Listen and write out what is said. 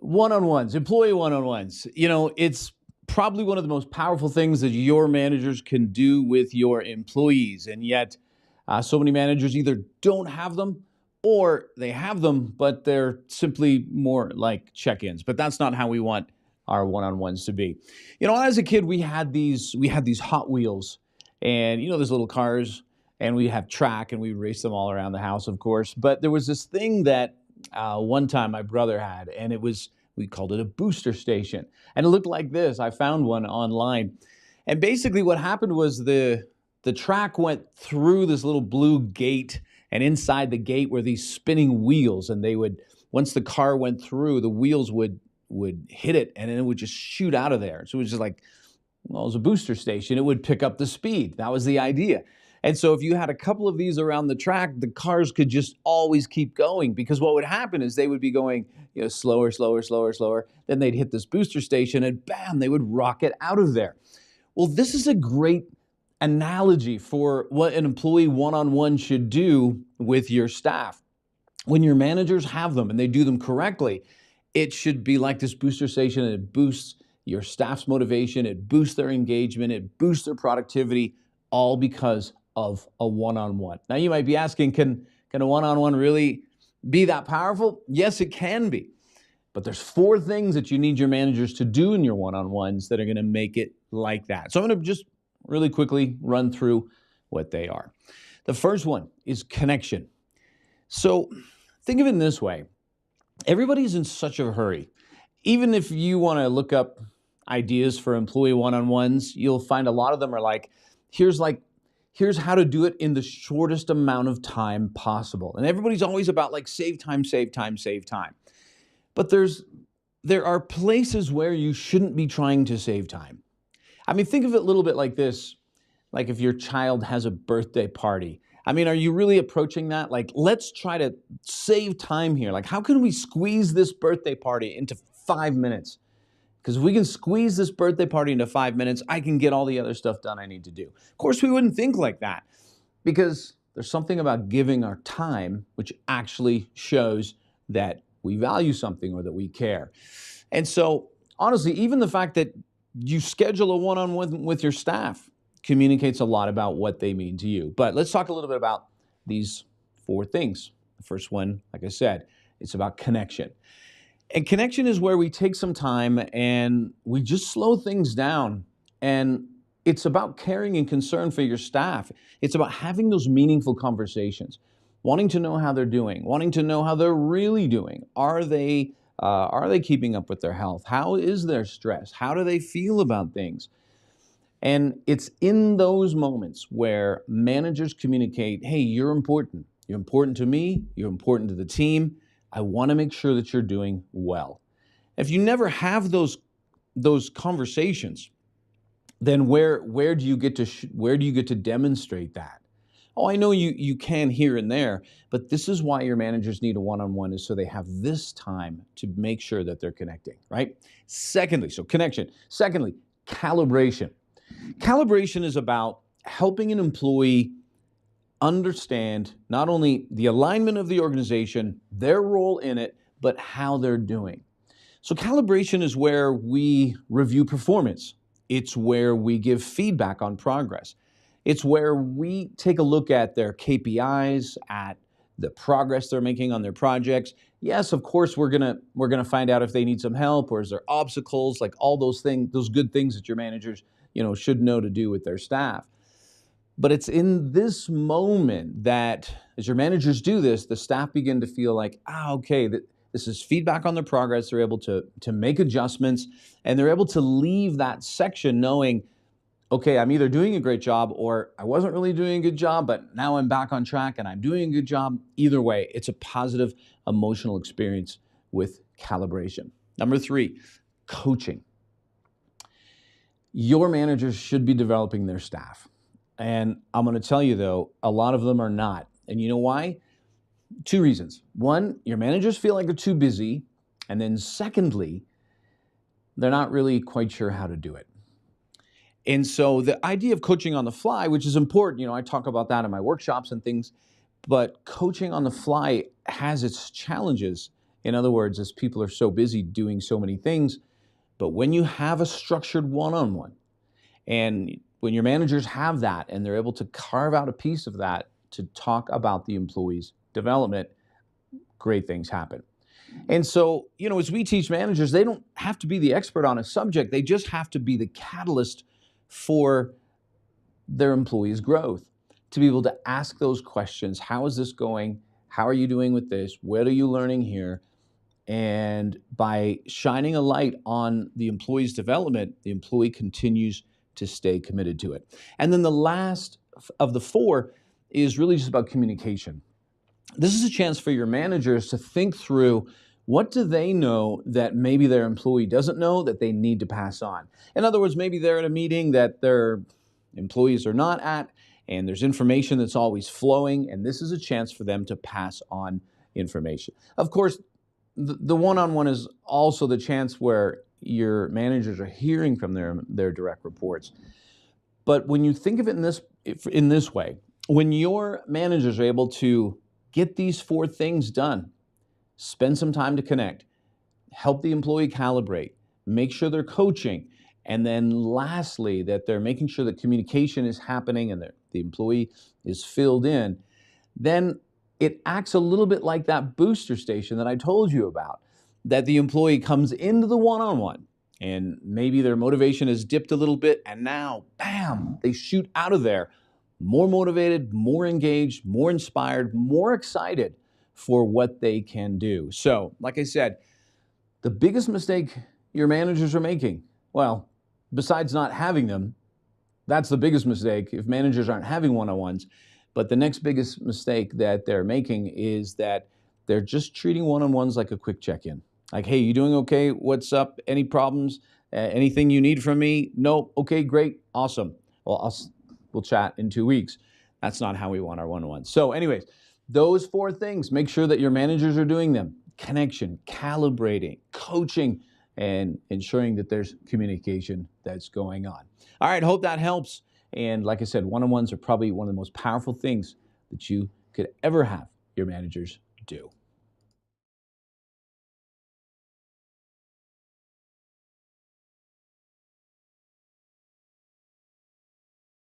One-on-ones, employee one-on-ones. It's probably one of the most powerful things that your managers can do with your employees. And yet, so many managers either don't have them or they have them, but they're simply more like check-ins. But that's not how we want our one-on-ones to be. As a kid, we had these Hot Wheels, and those little cars, and we have track, and we race them all around the house, of course. But there was this thing that one time my brother had, and we called it a booster station. And it looked like this. I found one online. And basically what happened was the track went through this little blue gate, and inside the gate were these spinning wheels, and once the car went through, the wheels would hit it, and then it would just shoot out of there. So it was just like, well, it was a booster station. It would pick up the speed. That was the idea. And so if you had a couple of these around the track, the cars could just always keep going, because what would happen is they would be going, slower, slower, slower, slower. Then they'd hit this booster station and bam, they would rocket out of there. Well, this is a great analogy for what an employee one-on-one should do with your staff. When your managers have them and they do them correctly, it should be like this booster station, and it boosts your staff's motivation, it boosts their engagement, it boosts their productivity, all because of a one-on-one. Now you might be asking, can a one-on-one really be that powerful? Yes, it can be. But there's 4 things that you need your managers to do in your one-on-ones that are going to make it like that. So I'm going to just really quickly run through what they are. The first one is connection. So think of it in this way. Everybody's in such a hurry. Even if you want to look up ideas for employee one-on-ones, you'll find a lot of them are like, here's how to do it in the shortest amount of time possible. And everybody's always about like save time, save time, save time. But there are places where you shouldn't be trying to save time. I mean, think of it a little bit like this, like if your child has a birthday party. I mean, are you really approaching that? Like, let's try to save time here. Like, how can we squeeze this birthday party into 5 minutes? Because if we can squeeze this birthday party into 5 minutes, I can get all the other stuff done I need to do. Of course, we wouldn't think like that, because there's something about giving our time which actually shows that we value something or that we care. And so, honestly, even the fact that you schedule a one-on-one with your staff communicates a lot about what they mean to you. But let's talk a little bit about these 4 things. The first one, like I said, it's about connection. And connection is where we take some time and we just slow things down. And it's about caring and concern for your staff. It's about having those meaningful conversations, wanting to know how they're doing, wanting to know how they're really doing. Are they keeping up with their health? How is their stress? How do they feel about things? And it's in those moments where managers communicate, hey, you're important. You're important to me. You're important to the team. I want to make sure that you're doing well. If you never have those conversations, then where do you get to demonstrate that? Oh, I know you can here and there, but this is why your managers need a one-on-one, is so they have this time to make sure that they're connecting, right? Secondly, so connection. Secondly, calibration. Calibration is about helping an employee understand not only the alignment of the organization, their role in it, but how they're doing. So calibration is where we review performance. It's where we give feedback on progress. It's where we take a look at their KPIs, at the progress they're making on their projects. Yes, of course, we're gonna find out if they need some help or is there obstacles, like all those things, those good things that your managers, should know to do with their staff. But it's in this moment that, as your managers do this, the staff begin to feel like, okay, this is feedback on their progress. They're able to make adjustments, and they're able to leave that section knowing, okay, I'm either doing a great job or I wasn't really doing a good job, but now I'm back on track and I'm doing a good job. Either way, it's a positive emotional experience with calibration. Number 3, coaching. Your managers should be developing their staff. And I'm going to tell you, though, a lot of them are not. And you know why? 2 reasons. 1, your managers feel like they're too busy. And then secondly, they're not really quite sure how to do it. And so the idea of coaching on the fly, which is important, I talk about that in my workshops and things, but coaching on the fly has its challenges In other words, as people are so busy doing so many things, but when you have a structured one-on-one, and when your managers have that and they're able to carve out a piece of that to talk about the employee's development, great things happen. And so, as we teach managers, they don't have to be the expert on a subject. They just have to be the catalyst for their employees' growth, to be able to ask those questions. How is this going? How are you doing with this? What are you learning here? And by shining a light on the employee's development, the employee continues to stay committed to it. And then the last of the four is really just about communication. This is a chance for your managers to think through, what do they know that maybe their employee doesn't know that they need to pass on? In other words, maybe they're at a meeting that their employees are not at, and there's information that's always flowing, and this is a chance for them to pass on information. Of course, the one-on-one is also the chance where your managers are hearing from their direct reports. But when you think of it in this way, when your managers are able to get these four things done, spend some time to connect, help the employee calibrate, make sure they're coaching, and then lastly, that they're making sure that communication is happening and that the employee is filled in, then it acts a little bit like that booster station that I told you about, that the employee comes into the one-on-one and maybe their motivation has dipped a little bit, and now, bam, they shoot out of there more motivated, more engaged, more inspired, more excited for what they can do. So, like I said, the biggest mistake your managers are making, well, besides not having them, that's the biggest mistake if managers aren't having one-on-ones. But the next biggest mistake that they're making is that they're just treating one-on-ones like a quick check-in. Like, hey, you doing okay? What's up? Any problems? Anything you need from me? No? Okay, great. Awesome. Well, we'll chat in 2 weeks. That's not how we want our one-on-ones. So anyways, those four things, make sure that your managers are doing them: connection, calibrating, coaching, and ensuring that there's communication that's going on. All right, hope that helps. And like I said, one-on-ones are probably one of the most powerful things that you could ever have your managers do.